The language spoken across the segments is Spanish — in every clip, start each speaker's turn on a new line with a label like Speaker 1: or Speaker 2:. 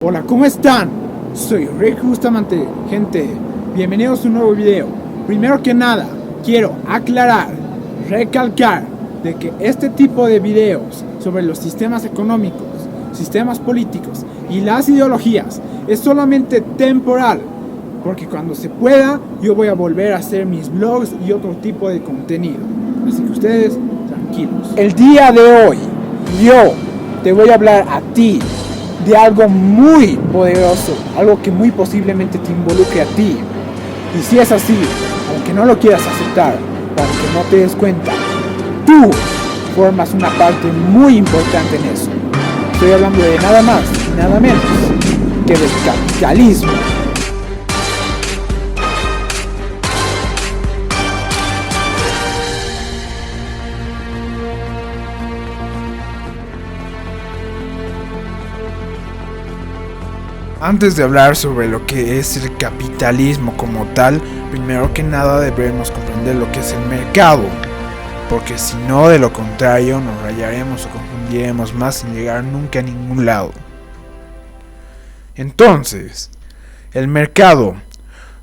Speaker 1: Hola, ¿cómo están? Soy Rick Bustamante, gente. Bienvenidos a un nuevo video. Primero que nada, quiero aclarar, recalcar de que este tipo de videos sobre los sistemas económicos, sistemas políticos y las ideologías es solamente temporal, porque cuando se pueda yo voy a volver a hacer mis vlogs y otro tipo de contenido. Así que ustedes, tranquilos. El día de hoy, yo te voy a hablar a ti de algo muy poderoso, algo que muy posiblemente te involucre a ti. Y si es así, aunque no lo quieras aceptar, o aunque no te des cuenta, tú formas una parte muy importante en eso. Estoy hablando de nada más y nada menos que del capitalismo. Antes de hablar sobre lo que es el capitalismo como tal, primero que nada debemos comprender lo que es el mercado, porque si no, de lo contrario nos rayaremos o confundiremos más sin llegar nunca a ningún lado. Entonces, el mercado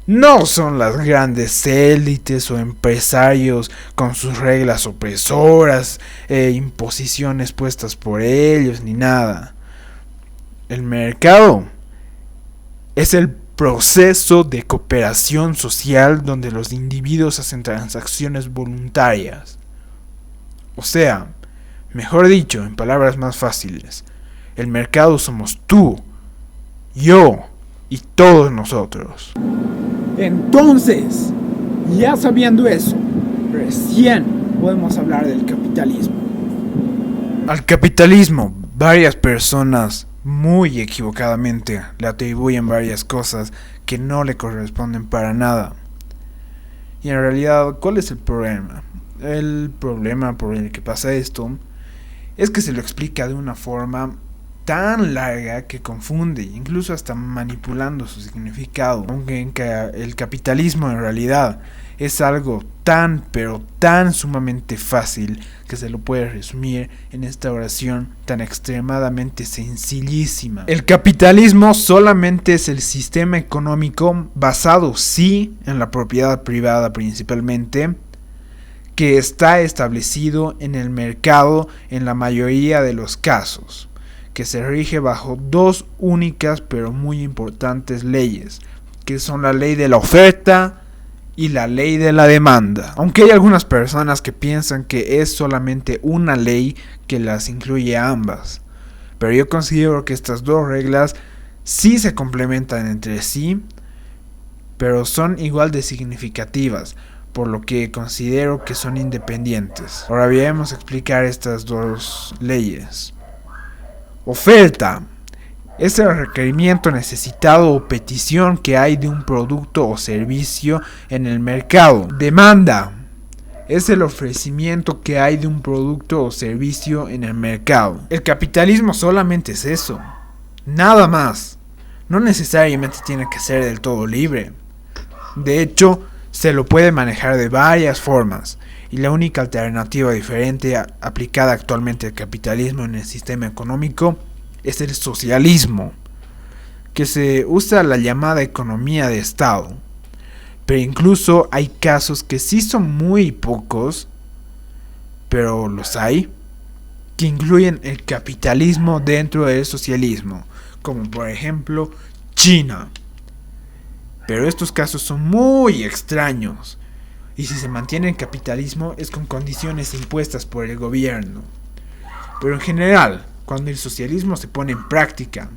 Speaker 1: no son las grandes élites o empresarios con sus reglas opresoras, imposiciones puestas por ellos, ni nada. El mercado es el proceso de cooperación social donde los individuos hacen transacciones voluntarias. O sea, mejor dicho, en palabras más fáciles, el mercado somos tú, yo y todos nosotros. Entonces, ya sabiendo eso, recién podemos hablar del capitalismo. Al capitalismo, varias personas muy equivocadamente le atribuyen varias cosas que no le corresponden para nada. Y en realidad, ¿cuál es el problema? El problema por el que pasa esto es que se lo explica de una forma tan larga que confunde, incluso hasta manipulando su significado. Aunque el capitalismo en realidad es algo tan pero tan sumamente fácil que se lo puede resumir en esta oración tan extremadamente sencillísima. El capitalismo solamente es el sistema económico basado sí en la propiedad privada principalmente, que está establecido en el mercado en la mayoría de los casos, que se rige bajo dos únicas pero muy importantes leyes, que son la ley de la oferta y la ley de la demanda. Aunque hay algunas personas que piensan que es solamente una ley que las incluye a ambas, pero yo considero que estas dos reglas sí se complementan entre sí, pero son igual de significativas, por lo que considero que son independientes. Ahora vamos a explicar estas dos leyes. Oferta es el requerimiento necesitado o petición que hay de un producto o servicio en el mercado. Demanda es el ofrecimiento que hay de un producto o servicio en el mercado. El capitalismo solamente es eso, nada más. No necesariamente tiene que ser del todo libre. De hecho, se lo puede manejar de varias formas. Y la única alternativa diferente aplicada actualmente al capitalismo en el sistema económico es el socialismo, que se usa la llamada economía de Estado. Pero incluso hay casos que sí son muy pocos, pero los hay, que incluyen el capitalismo dentro del socialismo, como por ejemplo China. Pero estos casos son muy extraños, y si se mantiene el capitalismo es con condiciones impuestas por el gobierno. Pero en general, cuando el socialismo se pone en práctica,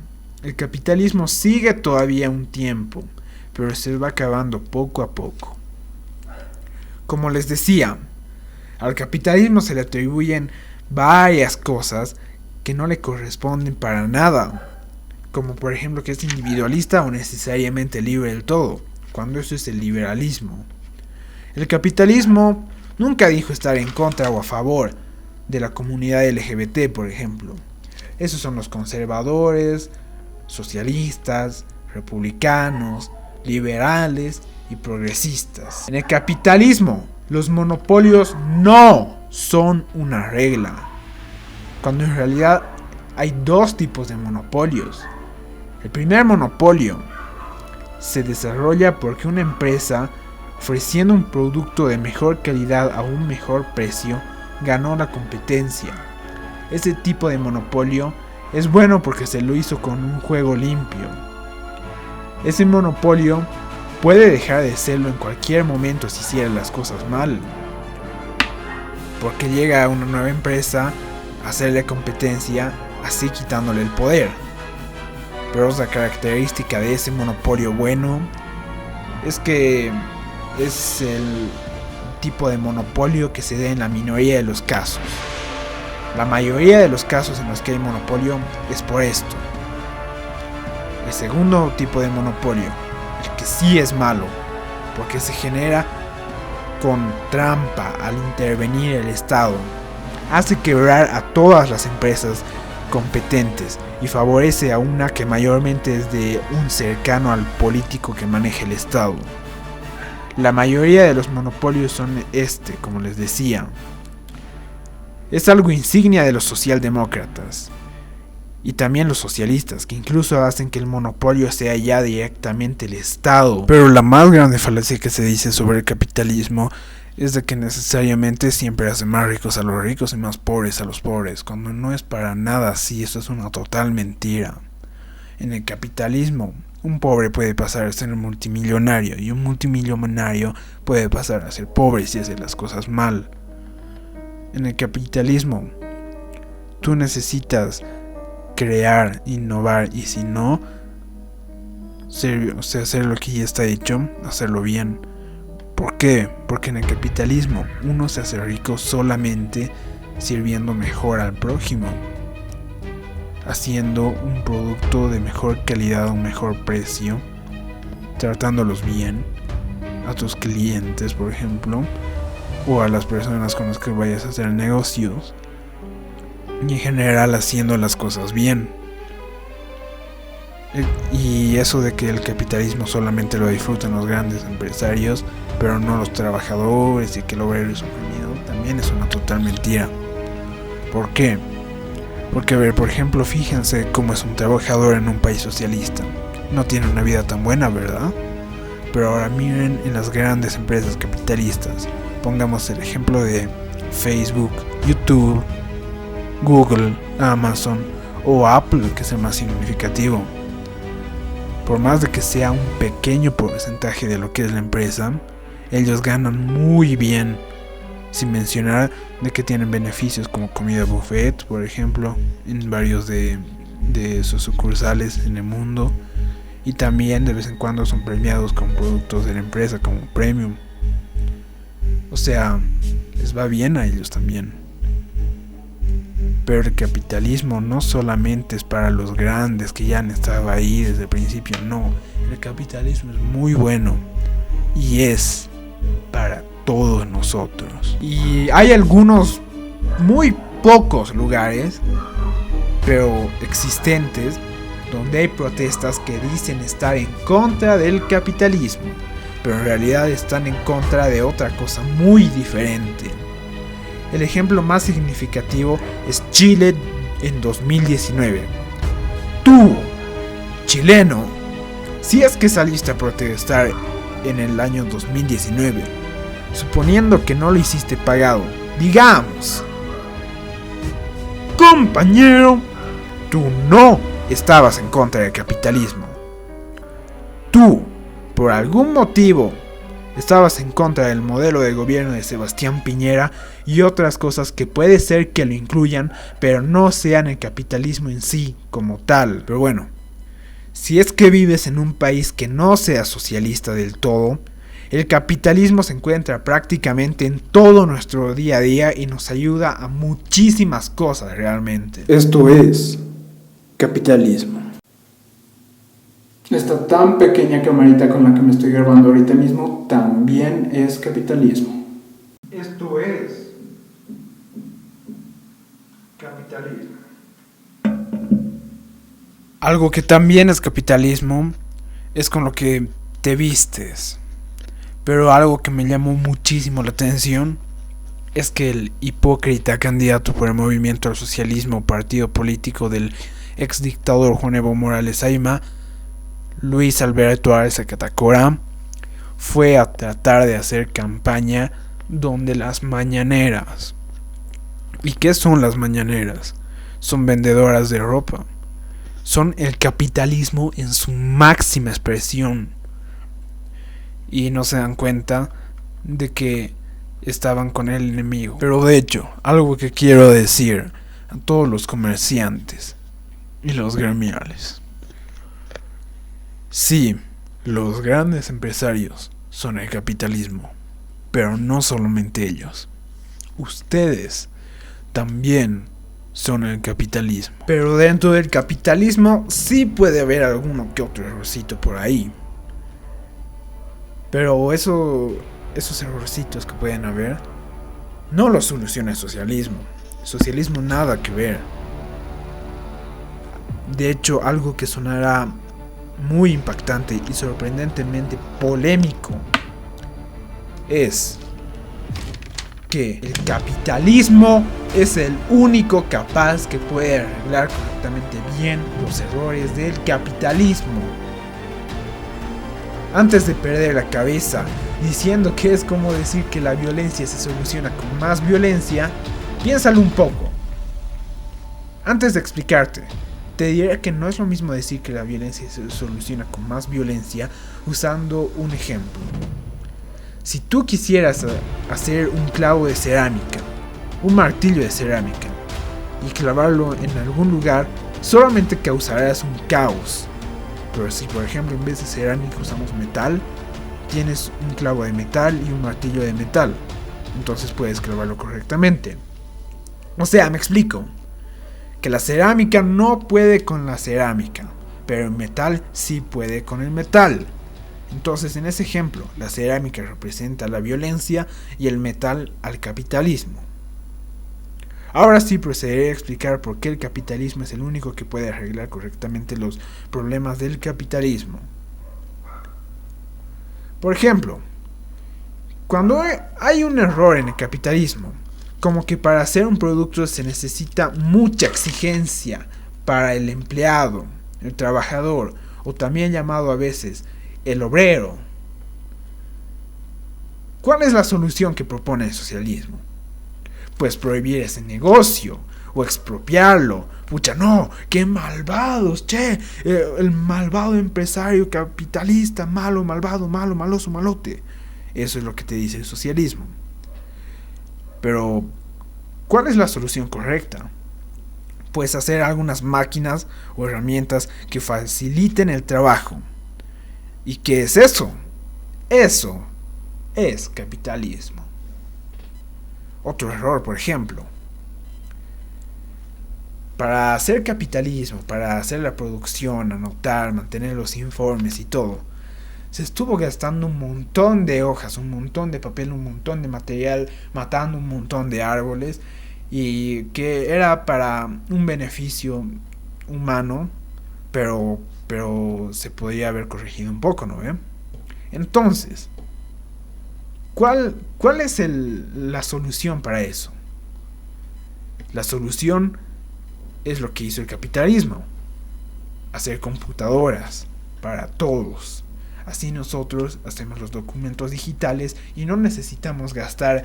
Speaker 1: el capitalismo sigue todavía un tiempo, pero se va acabando poco a poco. Como les decía, al capitalismo se le atribuyen varias cosas que no le corresponden para nada, como por ejemplo que es individualista o necesariamente libre del todo, cuando eso es el liberalismo. El capitalismo nunca dijo estar en contra o a favor de la comunidad LGBT, por ejemplo. Esos son los conservadores, socialistas, republicanos, liberales y progresistas. En el capitalismo, los monopolios no son una regla, cuando en realidad hay dos tipos de monopolios. El primer monopolio se desarrolla porque una empresa, ofreciendo un producto de mejor calidad a un mejor precio, ganó la competencia. Este tipo de monopolio es bueno porque se lo hizo con un juego limpio. Ese monopolio puede dejar de serlo en cualquier momento si hiciera las cosas mal, porque llega una nueva empresa a hacerle competencia, así quitándole el poder. Pero otra característica de ese monopolio bueno es que es el tipo de monopolio que se da en la minoría de los casos. La mayoría de los casos en los que hay monopolio es por esto. El segundo tipo de monopolio, el que sí es malo, porque se genera con trampa al intervenir el Estado, hace quebrar a todas las empresas competentes y favorece a una que mayormente es de un cercano al político que maneja el Estado. La mayoría de los monopolios son como les decía. Es algo insignia de los socialdemócratas y también los socialistas, que incluso hacen que el monopolio sea ya directamente el Estado. Pero la más grande falacia que se dice sobre el capitalismo es de que necesariamente siempre hace más ricos a los ricos y más pobres a los pobres, cuando no es para nada así. Eso es una total mentira. En el capitalismo, un pobre puede pasar a ser un multimillonario y un multimillonario puede pasar a ser pobre si hace las cosas mal. En el capitalismo, tú necesitas crear, innovar y si no, hacer lo que ya está hecho, hacerlo bien. ¿Por qué? Porque en el capitalismo uno se hace rico solamente sirviendo mejor al prójimo, haciendo un producto de mejor calidad a un mejor precio, tratándolos bien, a tus clientes por ejemplo, o a las personas con las que vayas a hacer negocios, y en general haciendo las cosas bien. Y eso de que el capitalismo solamente lo disfrutan los grandes empresarios, pero no los trabajadores y que el obrero es oprimido, también es una total mentira. ¿Por qué? Porque, a ver, por ejemplo, fíjense cómo es un trabajador en un país socialista. No tiene una vida tan buena, ¿verdad? Pero ahora miren en las grandes empresas capitalistas. Pongamos el ejemplo de Facebook, YouTube, Google, Amazon o Apple, que es el más significativo. Por más de que sea un pequeño porcentaje de lo que es la empresa, ellos ganan muy bien, sin mencionar de que tienen beneficios como comida buffet, por ejemplo, en varios de sus sucursales en el mundo, y también de vez en cuando son premiados con productos de la empresa como premium. O sea, les va bien a ellos también. Pero el capitalismo no solamente es para los grandes que ya han estado ahí desde el principio, no. El capitalismo es muy bueno y es para todos nosotros. Y hay algunos, muy pocos lugares, pero existentes, donde hay protestas que dicen estar en contra del capitalismo, pero en realidad están en contra de otra cosa muy diferente. El ejemplo más significativo es Chile en 2019. Tú, chileno, si es que saliste a protestar en el año 2019, suponiendo que no lo hiciste pagado, digamos, compañero, tú no estabas en contra del capitalismo. Tú, por algún motivo, estabas en contra del modelo de gobierno de Sebastián Piñera y otras cosas que puede ser que lo incluyan, pero no sean el capitalismo en sí como tal. Pero bueno, si es que vives en un país que no sea socialista del todo, el capitalismo se encuentra prácticamente en todo nuestro día a día y nos ayuda a muchísimas cosas realmente.
Speaker 2: Esto es capitalismo. Esta tan pequeña camarita con la que me estoy grabando ahorita mismo también es capitalismo. Esto es capitalismo.
Speaker 1: Algo que también es capitalismo es con lo que te vistes. Pero algo que me llamó muchísimo la atención es que el hipócrita candidato por el Movimiento al Socialismo, partido político del ex dictador Juan Evo Morales Ayma, Luis Alberto Arce Catacora fue a tratar de hacer campaña donde las mañaneras. ¿Y qué son las mañaneras? Son vendedoras de ropa. Son el capitalismo en su máxima expresión. Y no se dan cuenta de que estaban con el enemigo. Pero de hecho, algo que quiero decir a todos los comerciantes y los gremiales. Sí, los grandes empresarios son el capitalismo, pero no solamente ellos. Ustedes también son el capitalismo. Pero dentro del capitalismo sí puede haber alguno que otro errorcito por ahí. Pero esos errorcitos que pueden haber no los soluciona el socialismo. El socialismo nada que ver. De hecho, algo que sonará muy impactante y sorprendentemente polémico es que el capitalismo es el único capaz que puede arreglar correctamente bien los errores del capitalismo. Antes de perder la cabeza diciendo que es como decir que la violencia se soluciona con más violencia, piénsalo un poco. Antes de explicarte, te diré que no es lo mismo decir que la violencia se soluciona con más violencia usando un ejemplo. Si tú quisieras hacer un clavo de cerámica, un martillo de cerámica, y clavarlo en algún lugar, solamente causarás un caos. Pero si por ejemplo en vez de cerámica usamos metal, tienes un clavo de metal y un martillo de metal, entonces puedes clavarlo correctamente. O sea, me explico. Que la cerámica no puede con la cerámica, pero el metal sí puede con el metal. Entonces, en ese ejemplo, la cerámica representa la violencia y el metal al capitalismo. Ahora sí procederé a explicar por qué el capitalismo es el único que puede arreglar correctamente los problemas del capitalismo. Por ejemplo, cuando hay un error en el capitalismo, como que para hacer un producto se necesita mucha exigencia para el empleado, el trabajador, o también llamado a veces el obrero. ¿Cuál es la solución que propone el socialismo? Pues prohibir ese negocio o expropiarlo. Pucha, no, qué malvados, che, el malvado empresario capitalista, malo, malvado, malo, maloso, malote. Eso es lo que te dice el socialismo. Pero, ¿cuál es la solución correcta? Pues hacer algunas máquinas o herramientas que faciliten el trabajo. ¿Y qué es eso? Eso es capitalismo. Otro error, por ejemplo. Para hacer capitalismo, para hacer la producción, anotar, mantener los informes y todo, se estuvo gastando un montón de hojas, un montón de papel, un montón de material, matando un montón de árboles, y que era para un beneficio humano, pero se podía haber corregido un poco, ¿no ve? Entonces, ¿cuál es la solución para eso? La solución es lo que hizo el capitalismo: hacer computadoras para todos. Así nosotros hacemos los documentos digitales y no necesitamos gastar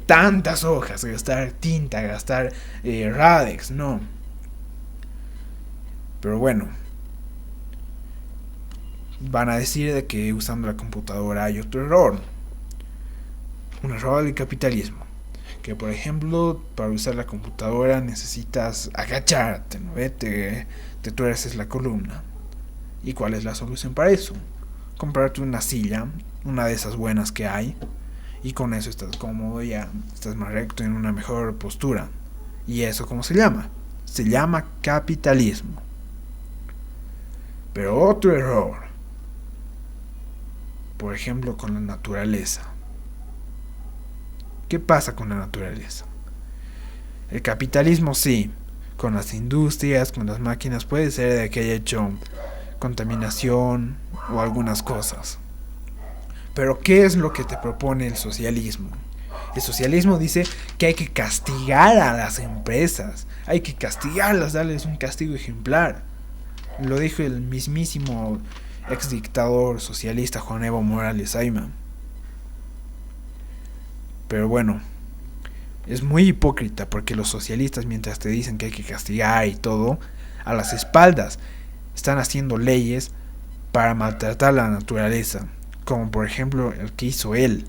Speaker 1: tantas hojas, gastar tinta, gastar Radex, no. Pero bueno, van a decir de que usando la computadora hay otro error. Un error del capitalismo. Que por ejemplo, para usar la computadora necesitas agacharte, ¿no? Te tuerces la columna. ¿Y cuál es la solución para eso? Comprarte una silla, una de esas buenas que hay, y con eso estás cómodo, ya estás más recto, en una mejor postura. ¿Y eso cómo se llama? Se llama capitalismo. Pero otro error, por ejemplo, con la naturaleza. ¿Qué pasa con la naturaleza? El capitalismo sí, con las industrias, con las máquinas, puede ser de que haya hecho contaminación o algunas cosas. Pero ¿qué es lo que te propone el socialismo? El socialismo dice que hay que castigar a las empresas, hay que castigarlas, darles un castigo ejemplar. Lo dijo el mismísimo ex dictador socialista Juan Evo Morales Ayma. Pero bueno, es muy hipócrita porque los socialistas, mientras te dicen que hay que castigar y todo, a las espaldas están haciendo leyes para maltratar la naturaleza, como por ejemplo el que hizo él,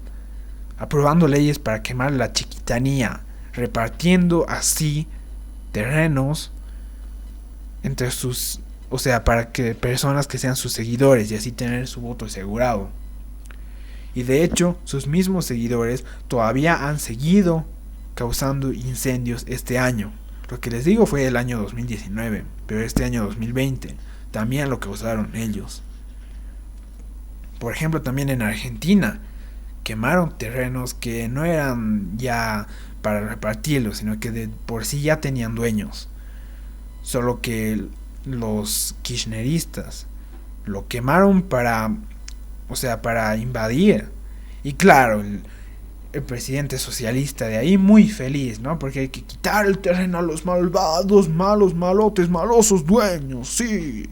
Speaker 1: aprobando leyes para quemar la Chiquitanía, repartiendo así terrenos entre sus, o sea, para que personas que sean sus seguidores y así tener su voto asegurado. Y de hecho, sus mismos seguidores todavía han seguido causando incendios este año. Lo que les digo fue el año 2019, pero este año 2020 también lo causaron ellos. Por ejemplo, también en Argentina quemaron terrenos que no eran ya para repartirlos, sino que de por sí ya tenían dueños. Solo que los kirchneristas lo quemaron para, o sea, para invadir. Y claro, el presidente socialista de ahí muy feliz, ¿no? Porque hay que quitar el terreno a los malvados, malos, malotes, malosos dueños, sí.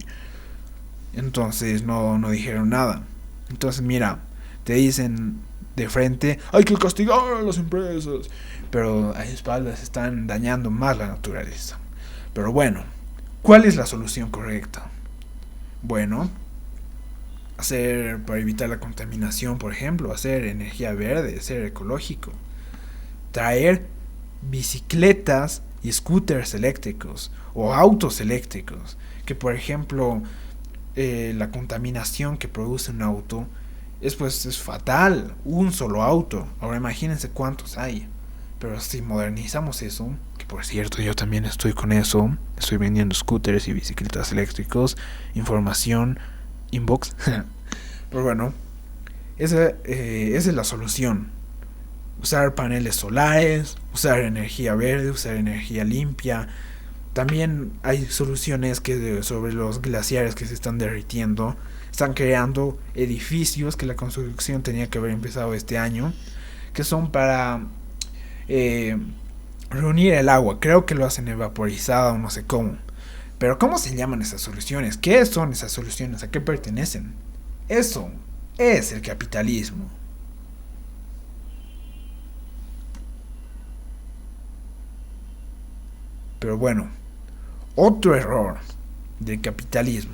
Speaker 1: Entonces no dijeron nada. Entonces mira, te dicen de frente, hay que castigar a las empresas, pero a espaldas están dañando más la naturaleza. Pero bueno, ¿cuál es la solución correcta? Bueno, hacer para evitar la contaminación, por ejemplo, hacer energía verde, ser ecológico, traer bicicletas y scooters eléctricos o autos eléctricos, que por ejemplo la contaminación que produce un auto es fatal, un solo auto. Ahora imagínense cuántos hay. Pero si modernizamos eso, que por cierto yo también estoy con eso, estoy vendiendo scooters y bicicletas eléctricos, información, inbox. Pero bueno, esa es la solución. Usar paneles solares, usar energía verde, usar energía limpia. También hay soluciones que sobre los glaciares que se están derritiendo. Están creando edificios que la construcción tenía que haber empezado este año, que son para reunir el agua. Creo que lo hacen evaporizada o no sé cómo. Pero ¿cómo se llaman esas soluciones? ¿Qué son esas soluciones? ¿A qué pertenecen? Eso es el capitalismo. Pero bueno, otro error del capitalismo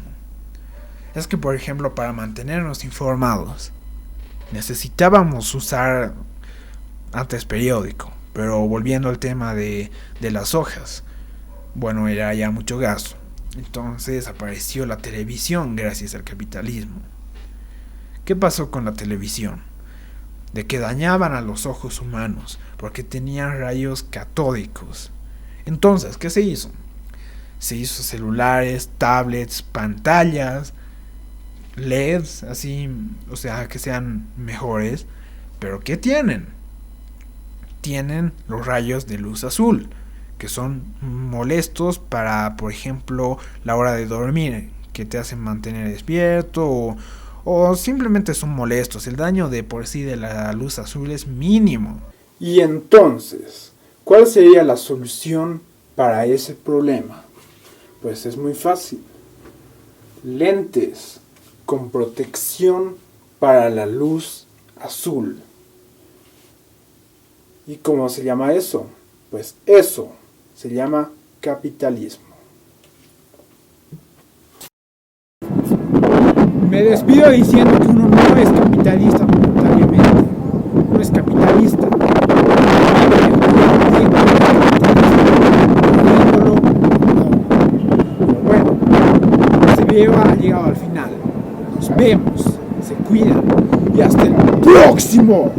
Speaker 1: es que, por ejemplo, para mantenernos informados necesitábamos usar antes periódico. Pero volviendo al tema de las hojas, bueno, era ya mucho gasto. Entonces apareció la televisión gracias al capitalismo. ¿Qué pasó con la televisión? De que dañaban a los ojos humanos porque tenían rayos catódicos. Entonces, ¿qué se hizo? Se hizo celulares, tablets, pantallas, LEDs, así, o sea, que sean mejores. ¿Pero qué tienen? Tienen los rayos de luz azul, que son molestos para, por ejemplo, la hora de dormir, que te hacen mantener despierto o simplemente son molestos. El daño de por sí de la luz azul es mínimo.
Speaker 2: Y entonces, ¿cuál sería la solución para ese problema? Pues es muy fácil. Lentes con protección para la luz azul. ¿Y cómo se llama eso? Pues eso se llama capitalismo. Me despido diciendo que uno no es capitalista voluntariamente. Uno es capitalista. Bueno, este video ha llegado al final. Nos vemos, se cuidan y hasta el próximo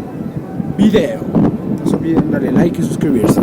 Speaker 2: video. No se olviden darle like y suscribirse.